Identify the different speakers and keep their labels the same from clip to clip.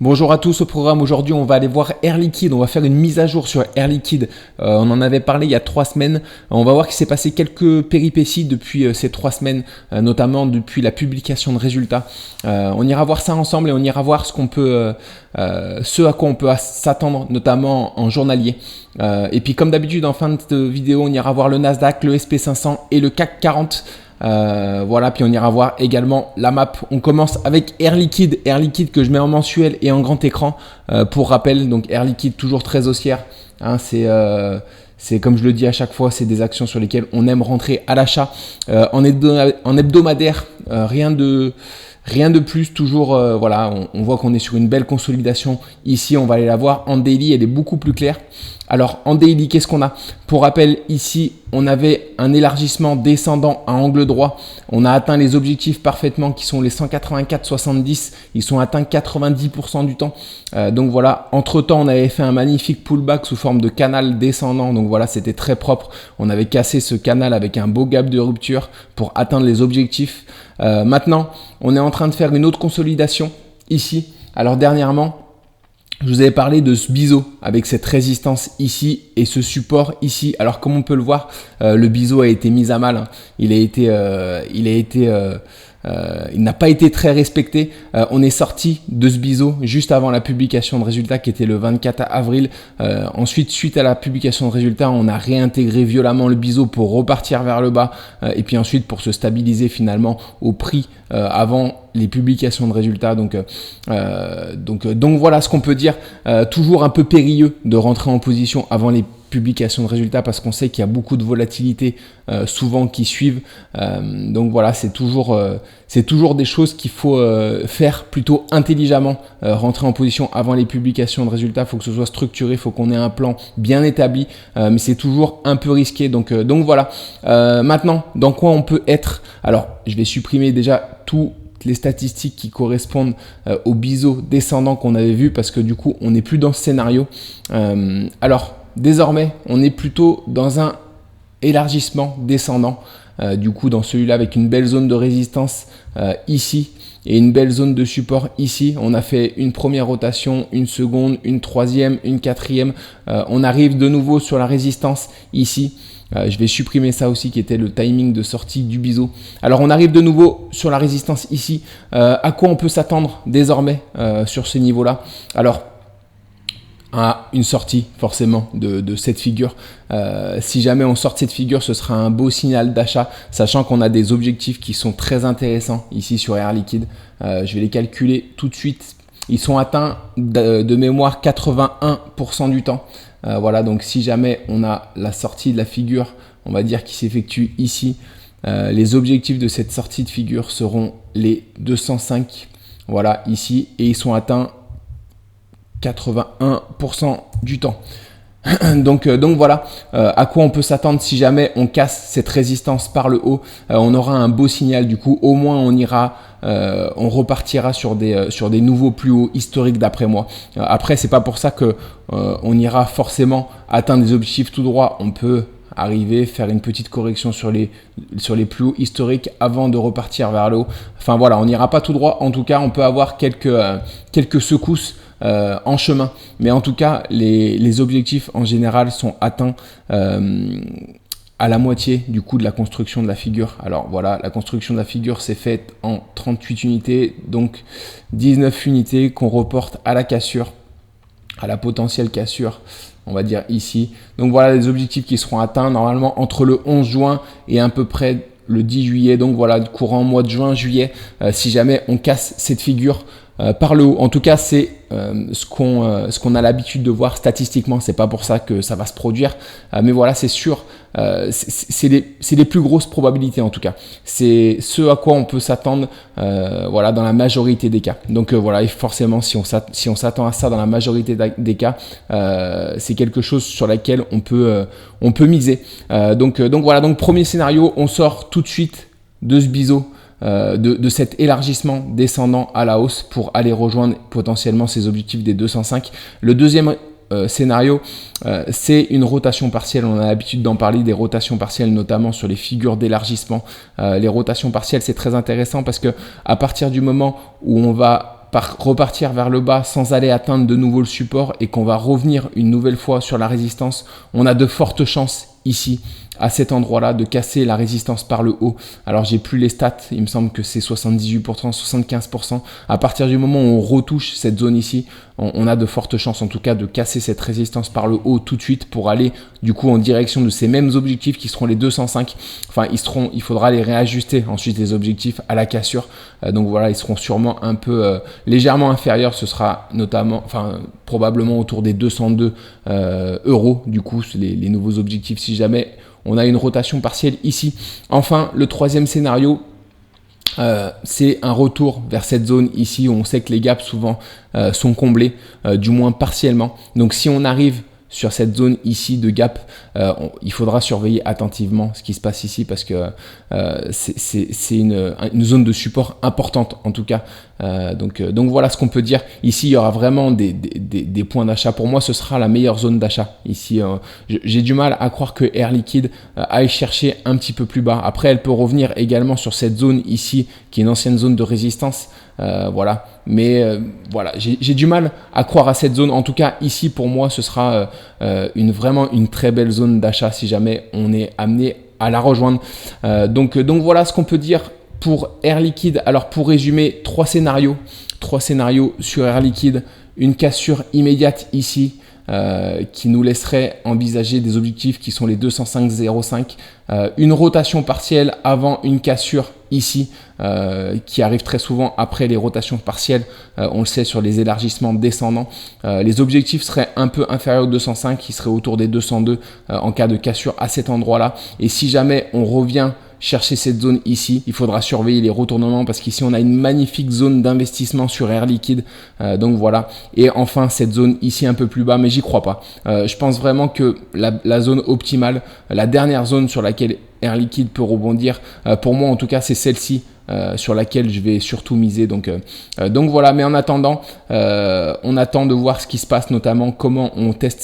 Speaker 1: Bonjour à tous, au programme aujourd'hui on va aller voir Air Liquide, on va faire une mise à jour sur Air Liquide. On en avait parlé il y a 3 semaines, on va voir qu'il s'est passé quelques péripéties depuis ces 3 semaines, notamment depuis la publication de résultats. On ira voir ça ensemble et on ira voir ce à quoi on peut s'attendre, notamment en journalier. Et puis comme d'habitude en fin de vidéo on ira voir le Nasdaq, le SP500 et le CAC 40. Voilà, puis on ira voir également la map. On commence avec Air Liquide que je mets en mensuel et en grand écran. Pour rappel, donc Air Liquide toujours très haussière. Hein, c'est comme je le dis à chaque fois, c'est des actions sur lesquelles on aime rentrer à l'achat. En hebdomadaire, rien de plus, toujours voilà, on voit qu'on est sur une belle consolidation. Ici, on va aller la voir en daily, elle est beaucoup plus claire. Alors en daily, qu'est-ce qu'on a? Pour rappel, ici, on avait un élargissement descendant à angle droit. On a atteint les objectifs parfaitement qui sont les 184,70. Ils sont atteints 90% du temps. Donc voilà, entre-temps, on avait fait un magnifique pullback sous forme de canal descendant. Donc voilà, c'était très propre. On avait cassé ce canal avec un beau gap de rupture pour atteindre les objectifs. Maintenant, on est en train de faire une autre consolidation ici. Alors dernièrement, je vous avais parlé de ce biseau avec cette résistance ici et ce support ici. Alors comme on peut le voir, le biseau a été mis à mal. Hein. Il n'a pas été très respecté. On est sorti de ce biseau juste avant la publication de résultats qui était le 24 avril. Ensuite, suite à la publication de résultats, on a réintégré violemment le biseau pour repartir vers le bas et puis ensuite pour se stabiliser finalement au prix avant les publications de résultats. Donc voilà ce qu'on peut dire. Toujours un peu périlleux de rentrer en position avant les publication de résultats parce qu'on sait qu'il y a beaucoup de volatilité souvent qui suivent. Donc voilà, c'est toujours des choses qu'il faut faire plutôt intelligemment. Rentrer en position avant les publications de résultats, il faut que ce soit structuré, il faut qu'on ait un plan bien établi, mais c'est toujours un peu risqué. Donc voilà. Maintenant, dans quoi on peut être? Alors, je vais supprimer déjà toutes les statistiques qui correspondent au biseau descendant qu'on avait vu parce que du coup, on n'est plus dans ce scénario. Alors, désormais, on est plutôt dans un élargissement descendant. Du coup, dans celui-là, avec une belle zone de résistance ici et une belle zone de support ici. On a fait une première rotation, une seconde, une troisième, une quatrième. On arrive de nouveau sur la résistance ici. Je vais supprimer ça aussi qui était le timing de sortie du biseau. Alors on arrive de nouveau sur la résistance ici. À quoi on peut s'attendre désormais sur ce niveau-là? Alors à une sortie forcément de cette figure. Si jamais on sort de cette figure, ce sera un beau signal d'achat, sachant qu'on a des objectifs qui sont très intéressants ici sur Air Liquide. Je vais les calculer tout de suite. Ils sont atteints de mémoire 81% du temps. Voilà, donc si jamais on a la sortie de la figure, on va dire qui s'effectue ici, les objectifs de cette sortie de figure seront les 205, voilà ici, et ils sont atteints 81% du temps. Donc voilà à quoi on peut s'attendre si jamais on casse cette résistance par le haut. On aura un beau signal du coup, au moins on repartira sur des nouveaux plus hauts historiques d'après moi. Après c'est pas pour ça que on ira forcément atteindre des objectifs tout droit. On peut arriver, faire une petite correction sur les plus hauts historiques avant de repartir vers le haut. Enfin voilà, on n'ira pas tout droit. En tout cas, on peut avoir quelques secousses en chemin, mais en tout cas les objectifs en général sont atteints à la moitié du coût de la construction de la figure. Alors voilà, la construction de la figure s'est faite en 38 unités, donc 19 unités qu'on reporte à la cassure, à la potentielle cassure, on va dire ici. Donc voilà les objectifs qui seront atteints normalement entre le 11 juin et à peu près le 10 juillet. Donc voilà, courant mois de juin, juillet, si jamais on casse cette figure par le haut. En tout cas, c'est ce qu'on a l'habitude de voir statistiquement. C'est pas pour ça que ça va se produire, mais voilà, c'est sûr. C'est les plus grosses probabilités en tout cas. C'est ce à quoi on peut s'attendre, voilà, dans la majorité des cas. Donc voilà, et forcément, si on s'attend à ça dans la majorité des cas, c'est quelque chose sur laquelle on peut miser. Donc voilà. Donc premier scénario, on sort tout de suite de ce biseau. De cet élargissement descendant à la hausse pour aller rejoindre potentiellement ces objectifs des 205. Le deuxième scénario, c'est une rotation partielle. On a l'habitude d'en parler des rotations partielles, notamment sur les figures d'élargissement. Les rotations partielles, c'est très intéressant parce que à partir du moment où on va repartir vers le bas sans aller atteindre de nouveau le support et qu'on va revenir une nouvelle fois sur la résistance, on a de fortes chances ici, à cet endroit-là, de casser la résistance par le haut. Alors, j'ai plus les stats, il me semble que c'est 78%, 75%. À partir du moment où on retouche cette zone ici, on a de fortes chances en tout cas de casser cette résistance par le haut tout de suite pour aller du coup en direction de ces mêmes objectifs qui seront les 205. Enfin, il faudra les réajuster ensuite les objectifs à la cassure. Donc voilà, ils seront sûrement un peu légèrement inférieurs. Ce sera notamment, probablement autour des 202 euros du coup, les nouveaux objectifs si jamais on a une rotation partielle ici. Enfin, le troisième scénario, c'est un retour vers cette zone ici où on sait que les gaps souvent sont comblés, du moins partiellement. Donc si on arrive sur cette zone ici de gap, il faudra surveiller attentivement ce qui se passe ici parce que c'est une zone de support importante en tout cas. Donc voilà ce qu'on peut dire. Ici, il y aura vraiment des points d'achat. Pour moi, ce sera la meilleure zone d'achat. Ici, j'ai du mal à croire que Air Liquide aille chercher un petit peu plus bas. Après, elle peut revenir également sur cette zone ici, qui est une ancienne zone de résistance. Voilà. Mais voilà, j'ai du mal à croire à cette zone. En tout cas, ici, pour moi, ce sera vraiment une très belle zone d'achat si jamais on est amené à la rejoindre. Donc voilà ce qu'on peut dire pour Air Liquide. Alors pour résumer, trois scénarios sur Air Liquide. Une cassure immédiate ici qui nous laisserait envisager des objectifs qui sont les 205,05. Une rotation partielle avant une cassure ici qui arrive très souvent après les rotations partielles. On le sait sur les élargissements descendants. Les objectifs seraient un peu inférieurs aux 205, qui seraient autour des 202 en cas de cassure à cet endroit-là. Et si jamais on revient chercher cette zone ici, il faudra surveiller les retournements parce qu'ici on a une magnifique zone d'investissement sur Air Liquide. Donc voilà. Et enfin cette zone ici un peu plus bas, mais j'y crois pas. Je pense vraiment que la zone optimale, la dernière zone sur laquelle Air Liquide peut rebondir, pour moi en tout cas c'est celle-ci. Sur laquelle je vais surtout miser. Donc voilà, mais en attendant, on attend de voir ce qui se passe, notamment comment on teste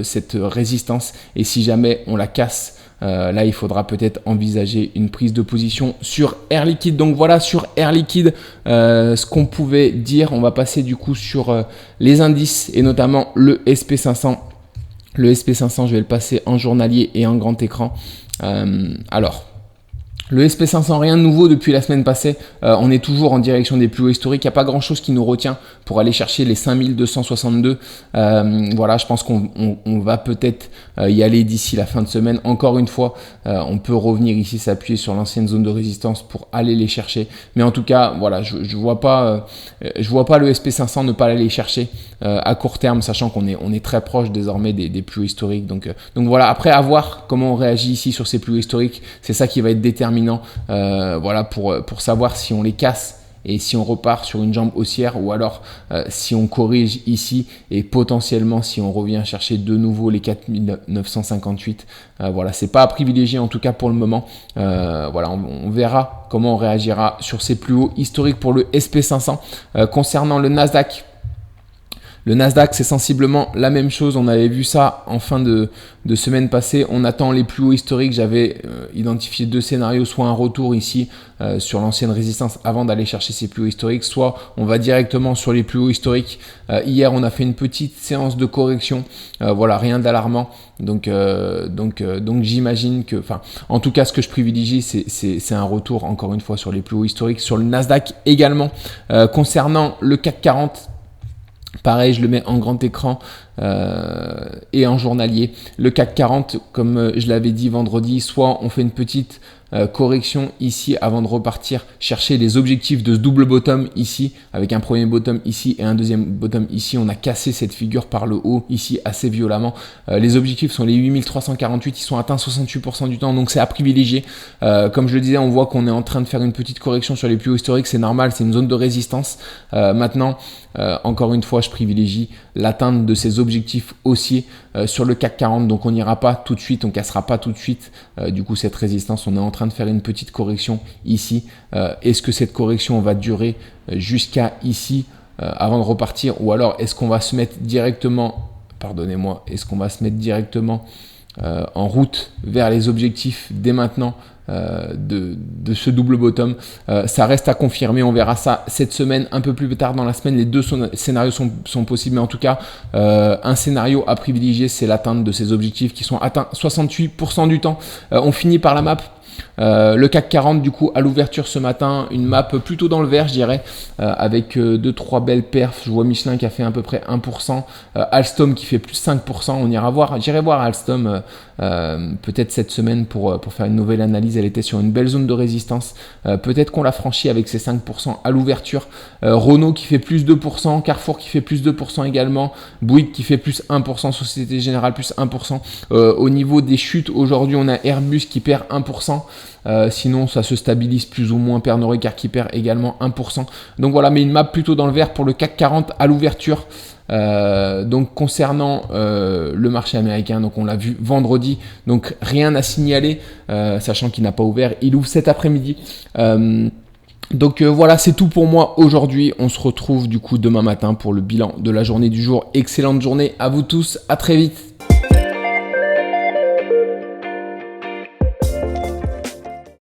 Speaker 1: cette résistance et si jamais on la casse. Là, il faudra peut-être envisager une prise de position sur Air Liquide. Donc voilà sur Air Liquide ce qu'on pouvait dire. On va passer du coup sur les indices et notamment le SP500. Le SP500, je vais le passer en journalier et en grand écran. Alors, le SP500, rien de nouveau depuis la semaine passée. On est toujours en direction des plus hauts historiques. Il n'y a pas grand chose qui nous retient pour aller chercher les 5262. Voilà, je pense qu'on va peut-être y aller d'ici la fin de semaine. Encore une fois, on peut revenir ici s'appuyer sur l'ancienne zone de résistance pour aller les chercher. Mais en tout cas, voilà, je vois pas le SP500 ne pas aller chercher à court terme, sachant qu'on est très proche désormais des plus hauts historiques. Donc voilà, après à voir comment on réagit ici sur ces plus hauts historiques. C'est ça qui va être déterminant. Voilà pour savoir si on les casse et si on repart sur une jambe haussière ou alors si on corrige ici et potentiellement si on revient chercher de nouveau les 4958. Voilà, c'est pas à privilégier en tout cas pour le moment. Voilà, on verra comment on réagira sur ces plus hauts historiques pour le SP500. Concernant le Nasdaq, c'est sensiblement la même chose. On avait vu ça en fin de semaine passée. On attend les plus hauts historiques. J'avais identifié deux scénarios, soit un retour ici sur l'ancienne résistance avant d'aller chercher ces plus hauts historiques, soit on va directement sur les plus hauts historiques. Hier, on a fait une petite séance de correction. Voilà, rien d'alarmant. Donc j'imagine que, en tout cas, ce que je privilégie, c'est un retour encore une fois sur les plus hauts historiques. Sur le Nasdaq également. Concernant le CAC 40, pareil, je le mets en grand écran et en journalier. Le CAC 40, comme je l'avais dit vendredi, soit on fait une petite correction ici avant de repartir chercher les objectifs de ce double bottom ici, avec un premier bottom ici et un deuxième bottom ici. On a cassé cette figure par le haut ici assez violemment. Les objectifs sont les 8348, ils sont atteints 68% du temps, donc c'est à privilégier. Comme je le disais, on voit qu'on est en train de faire une petite correction sur les plus hauts historiques, c'est normal, c'est une zone de résistance. Maintenant, encore une fois, je privilégie l'atteinte de ces objectifs haussiers sur le CAC 40, donc on n'ira pas tout de suite, on cassera pas tout de suite du coup cette résistance. On est en train de faire une petite correction ici. Est-ce que cette correction va durer jusqu'à ici avant de repartir, ou alors est-ce qu'on va se mettre directement, en route vers les objectifs dès maintenant de ce double bottom. Ça reste à confirmer, on verra ça cette semaine, un peu plus tard dans la semaine. Les deux scénarios sont possibles, mais en tout cas, un scénario à privilégier, c'est l'atteinte de ces objectifs qui sont atteints 68% du temps. On finit par la map. Le CAC 40 du coup à l'ouverture ce matin, une map plutôt dans le vert je dirais, avec 2-3 belles perfs. Je vois Michelin qui a fait à peu près 1%, Alstom qui fait plus 5%. J'irai voir Alstom peut-être cette semaine pour faire une nouvelle analyse. Elle était sur une belle zone de résistance, peut-être qu'on l'a franchit avec ses 5% à l'ouverture. Renault qui fait plus 2%, Carrefour qui fait plus 2% également, Bouygues qui fait plus 1%, Société Générale plus 1%. Au niveau des chutes aujourd'hui, on a Airbus qui perd 1%. Sinon ça se stabilise plus ou moins. Pernod Ricard qui perd également 1%. Donc voilà, mais une map plutôt dans le vert pour le CAC 40 à l'ouverture. Donc concernant le marché américain, donc on l'a vu vendredi, donc rien à signaler, sachant qu'il n'a pas ouvert, il ouvre cet après-midi. Donc voilà, c'est tout pour moi aujourd'hui. On se retrouve du coup demain matin pour le bilan de la journée du jour. Excellente journée à vous tous, à très vite.